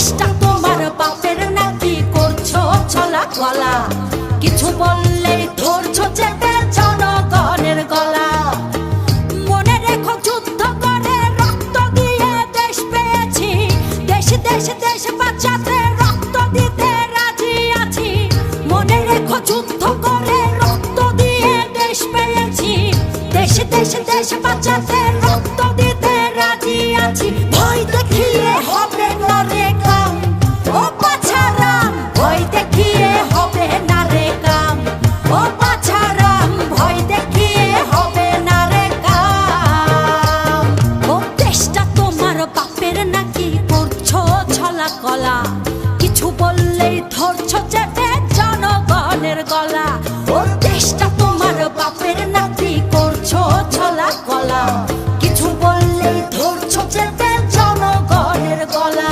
দেশটা তোমার বাপের নাকি করছো ছলা গলা, কিছু বললেই ধরছো চেপে জনগণের গলা। মনে রেখো যুদ্ধ করে রক্ত দিয়ে দেশ পেয়েছি, দেশ দেশ দেশ বাঁচাতে রক্ত দিতে রাজি আছি। মনে রেখো যুদ্ধ করে রক্ত দিয়ে দেশ পেয়েছি, দেশ দেশ দেশ বাঁচাতে রক্ত দিতে রাজি আছি। ভয় দেখিয়ে হবে না রে কাম, ও পাছারাম ভয় দেখিয়ে হবে না রে কাম, ও পাছারাম ভয় দেখিয়ে হবে না রে কাম। ও দেশটা তোমার বাপের নাকি করছো ছলা কলা।